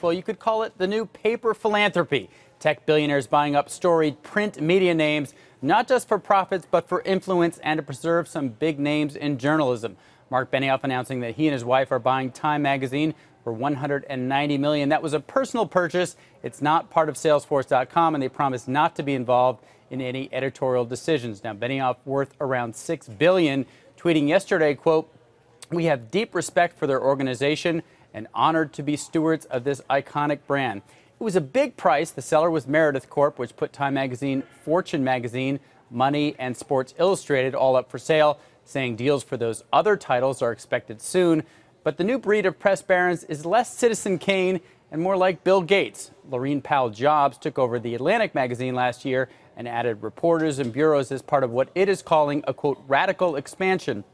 Well, you could call it the new paper philanthropy. Tech billionaires buying up storied print media names, not just for profits, but for influence and to preserve some big names in journalism. Marc Benioff announcing that he and his wife are buying Time magazine for $190 million. That was a personal purchase. It's not part of Salesforce.com, and they promise not to be involved in any editorial decisions. Now, Benioff, worth around $6 billion, tweeting yesterday, quote, "We have deep respect for their organization and honored to be stewards of this iconic brand." It was a big price. The seller was Meredith Corp., which put Time magazine, Fortune magazine, Money, and Sports Illustrated all up for sale, saying deals for those other titles are expected soon. But the new breed of press barons is less Citizen Kane and more like Bill Gates. Laurene Powell Jobs took over the Atlantic magazine last year and added reporters and bureaus as part of what it is calling a, quote, radical expansion.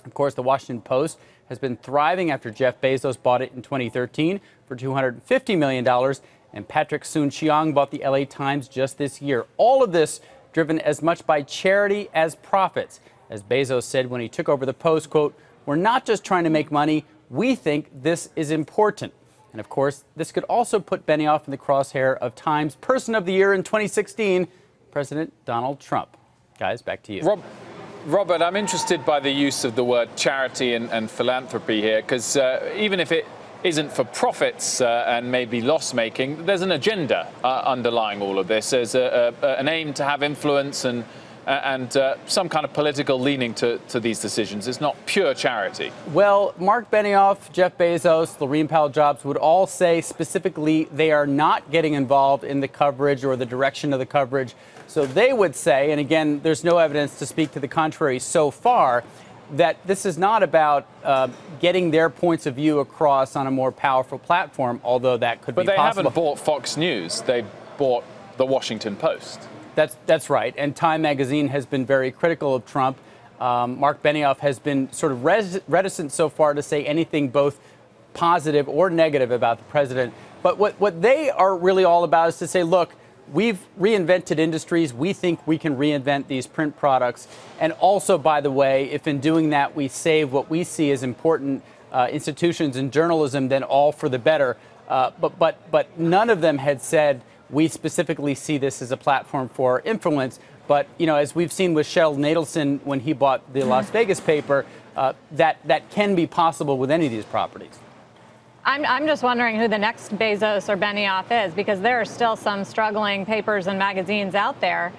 Of course, the Washington Post has been thriving after Jeff Bezos bought it in 2013 for $250 million, and Patrick Soon-Shiong bought the LA Times just this year. All of this driven as much by charity as profits. As Bezos said when he took over the Post, quote, "We're not just trying to make money, we think this is important." And of course, this could also put Benioff in the crosshair of Time's Person of the Year in 2016, President Donald Trump. Guys, back to you. Robert, I'm interested by the use of the word charity and philanthropy here, because even if it isn't for profits and maybe loss-making, there's an agenda underlying all of this. There's an aim to have influence and some kind of political leaning to these decisions. It's not pure charity. Well, Marc Benioff, Jeff Bezos, Laurene Powell Jobs would all say specifically they are not getting involved in the coverage or the direction of the coverage. So they would say, and again, there's no evidence to speak to the contrary so far, that this is not about getting their points of view across on a more powerful platform, although that could be possible. But they haven't bought Fox News. They bought the Washington Post. That's right. And Time magazine has been very critical of Trump. Marc Benioff has been sort of reticent so far to say anything both positive or negative about the president. But what they are really all about is to say, look, we've reinvented industries. We think we can reinvent these print products. And also, by the way, if in doing that we save what we see as important institutions in journalism, then all for the better. But none of them had said we specifically see this as a platform for influence. But, you know, as we've seen with Sheldon Adelson when he bought the Las Vegas paper, that can be possible with any of these properties. I'm just wondering who the next Bezos or Benioff is, because there are still some struggling papers and magazines out there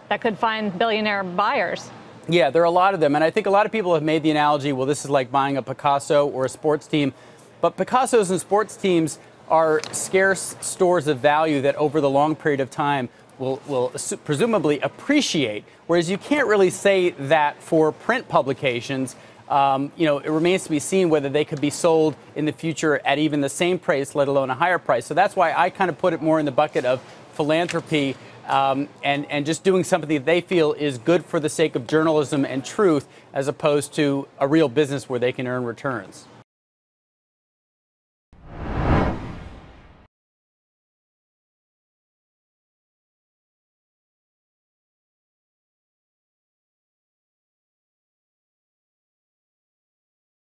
that could find billionaire buyers. Yeah, there are a lot of them. And I think a lot of people have made the analogy, well, this is like buying a Picasso or a sports team. But Picassos and sports teams are scarce stores of value that over the long period of time will presumably appreciate, whereas you can't really say that for print publications. You know, it remains to be seen whether they could be sold in the future at even the same price, let alone a higher price. So that's why I kind of put it more in the bucket of philanthropy and just doing something that they feel is good for the sake of journalism and truth, as opposed to a real business where they can earn returns.